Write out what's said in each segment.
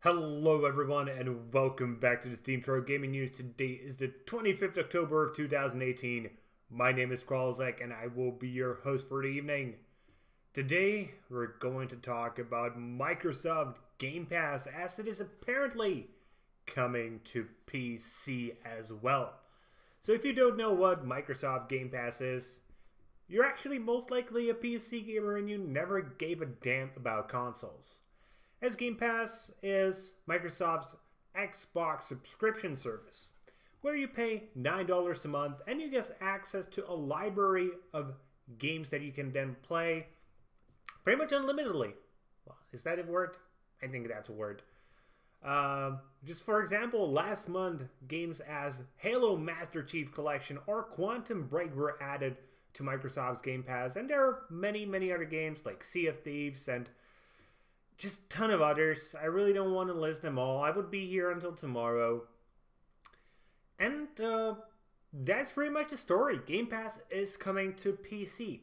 Hello everyone and welcome back to the SteemTrail Gaming News. Today is the 25th October of 2018. My name is Kralizec and I will be your host for the evening. Today we're going to talk about Microsoft Game Pass, as it is apparently coming to PC as well. So if you don't know what Microsoft Game Pass is, you're actually most likely a PC gamer and you never gave a damn about consoles. As Game Pass is Microsoft's Xbox subscription service, where you pay $9 a month and you get access to a library of games that you can then play pretty much unlimitedly. Well, is that a word? I think that's a word. Just for example, last month, games as Halo Master Chief Collection or Quantum Break were added to Microsoft's Game Pass, and there are many other games like Sea of Thieves and just a ton of others. I really don't want to list them all. I would be here until tomorrow. And that's pretty much the story. Game Pass is coming to PC.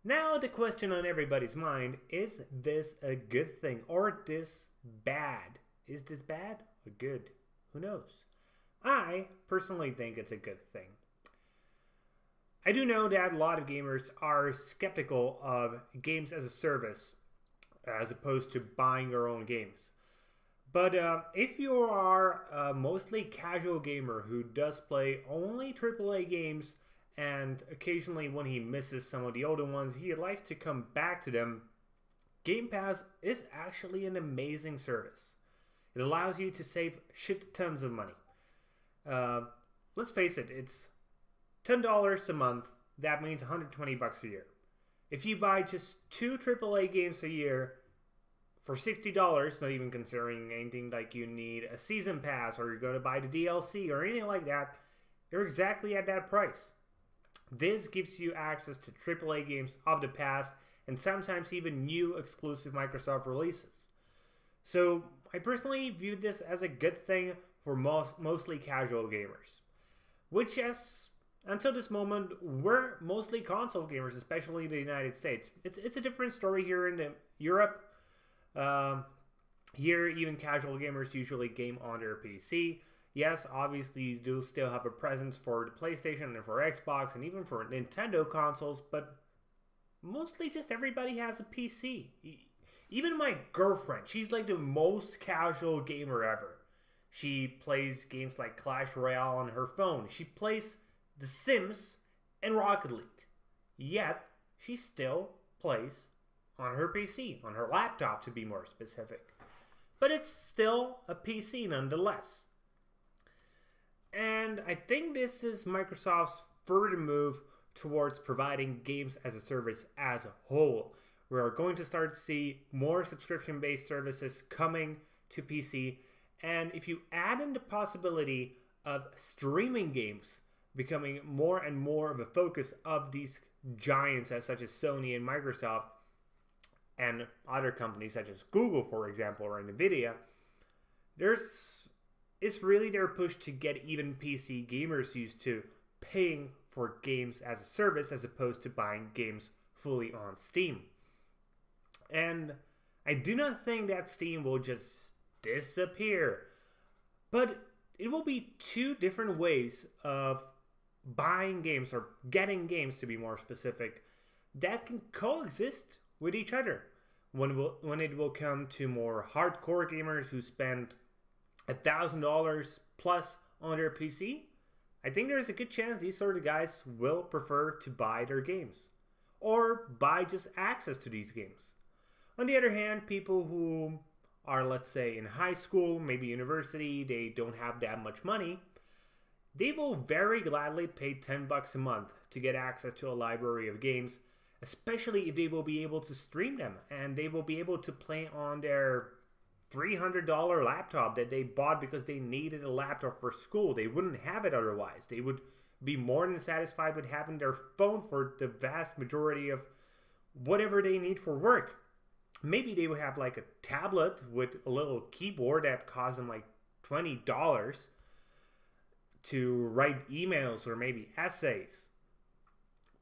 Now the question on everybody's mind, is this a good thing or this bad? Is this bad or good? Who knows? I personally think it's a good thing. I do know that a lot of gamers are skeptical of games as a service, as opposed to buying your own games. But if you are a mostly casual gamer who does play only AAA games, and occasionally when he misses some of the older ones, he likes to come back to them, Game Pass is actually an amazing service. It allows you to save shit tons of money. Let's face it, it's $10 a month. That means $120 a year. If you buy just 2 AAA games a year for $60, not even considering anything like you need a season pass or you're going to buy the DLC or anything like that, you're exactly at that price. This gives you access to AAA games of the past and sometimes even new exclusive Microsoft releases. So I personally view this as a good thing for mostly casual gamers, which until this moment, we're mostly console gamers, especially in the United States. It's a different story here in Europe. Here, even casual gamers usually game on their PC. Yes, obviously you do still have a presence for the PlayStation and for Xbox and even for Nintendo consoles, but mostly just everybody has a PC. Even my girlfriend, she's like the most casual gamer ever. She plays games like Clash Royale on her phone. She plays The Sims and Rocket League. Yet, she still plays on her PC, on her laptop to be more specific. But it's still a PC nonetheless. And I think this is Microsoft's further move towards providing games as a service as a whole. We are going to start to see more subscription-based services coming to PC. And if you add in the possibility of streaming games becoming more and more of a focus of these giants such as Sony and Microsoft and other companies such as Google, for example, or Nvidia, it's really their push to get even PC gamers used to paying for games as a service as opposed to buying games fully on Steam. And I do not think that Steam will just disappear, but it will be two different ways of buying games, or getting games to be more specific, that can coexist with each other. When it will come to more hardcore gamers who spend $1,000 plus on their PC, I think there's a good chance these sort of guys will prefer to buy their games or buy just access to these games. On the other hand, people who are, let's say, in high school, maybe university, they don't have that much money, they will very gladly pay $10 a month to get access to a library of games, especially if they will be able to stream them and they will be able to play on their $300 laptop that they bought because they needed a laptop for school. They wouldn't have it otherwise. They would be more than satisfied with having their phone for the vast majority of whatever they need for work. Maybe they would have like a tablet with a little keyboard that cost them like $20 to write emails or maybe essays.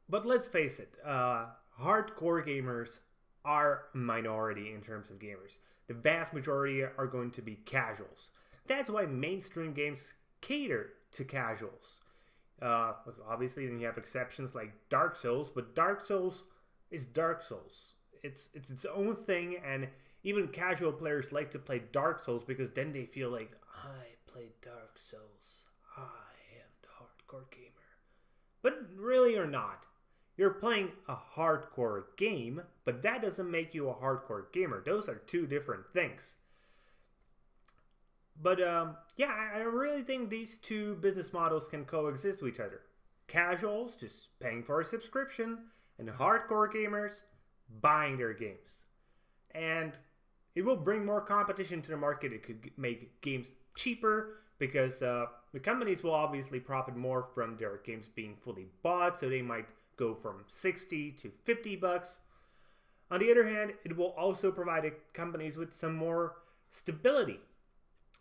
But let's face it, hardcore gamers are a minority in terms of gamers. The vast majority are going to be casuals. That's why mainstream games cater to casuals. Obviously, then you have exceptions like Dark Souls, but Dark Souls is Dark Souls. It's its own thing, and even casual players like to play Dark Souls because then they feel like, I played Dark Souls. I am the hardcore gamer. But really you're not. You're playing a hardcore game, but that doesn't make you a hardcore gamer. Those are two different things. But yeah, I really think these two business models can coexist with each other. Casuals just paying for a subscription, and hardcore gamers buying their games. And it will bring more competition to the market. It could make games cheaper because the companies will obviously profit more from their games being fully bought, so they might go from 60 to 50 bucks. On the other hand, it will also provide companies with some more stability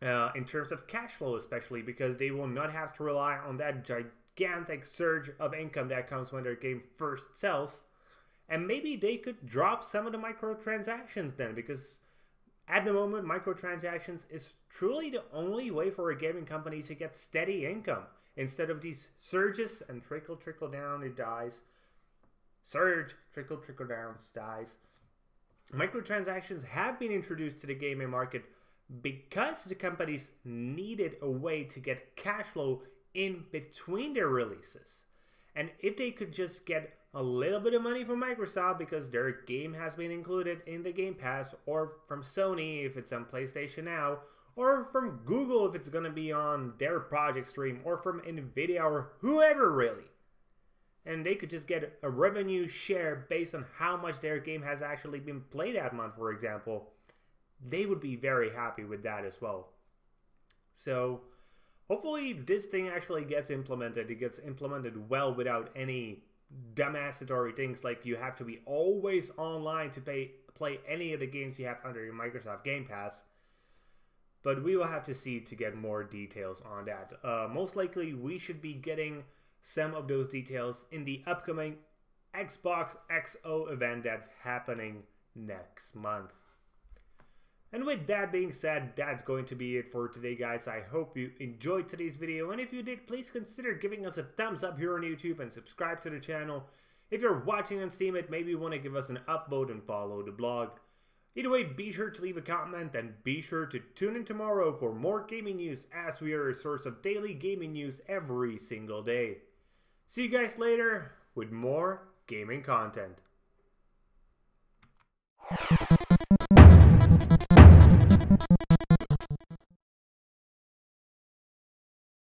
in terms of cash flow, especially because they will not have to rely on that gigantic surge of income that comes when their game first sells. And maybe they could drop some of the microtransactions then, because at the moment, microtransactions is truly the only way for a gaming company to get steady income. Instead of these surges and trickle down, it dies. Surge, trickle down, dies. Microtransactions have been introduced to the gaming market because the companies needed a way to get cash flow in between their releases. And if they could just get a little bit of money from Microsoft because their game has been included in the Game Pass, or from Sony if it's on PlayStation Now, or from Google if it's going to be on their project stream, or from Nvidia or whoever really. And they could just get a revenue share based on how much their game has actually been played that month, for example. They would be very happy with that as well. So hopefully this thing actually gets implemented. It gets implemented well without any dumbassatory things like you have to be always online to play any of the games you have under your Microsoft Game Pass. But we will have to see to get more details on that. Most likely we should be getting some of those details in the upcoming Xbox XO event that's happening next month. And with that being said, that's going to be it for today, guys. I hope you enjoyed today's video, and if you did, please consider giving us a thumbs up here on YouTube and subscribe to the channel. If you're watching on Steam, maybe you want to give us an upvote and follow the blog. Either way, be sure to leave a comment and be sure to tune in tomorrow for more gaming news, as we are a source of daily gaming news every single day. See you guys later with more gaming content.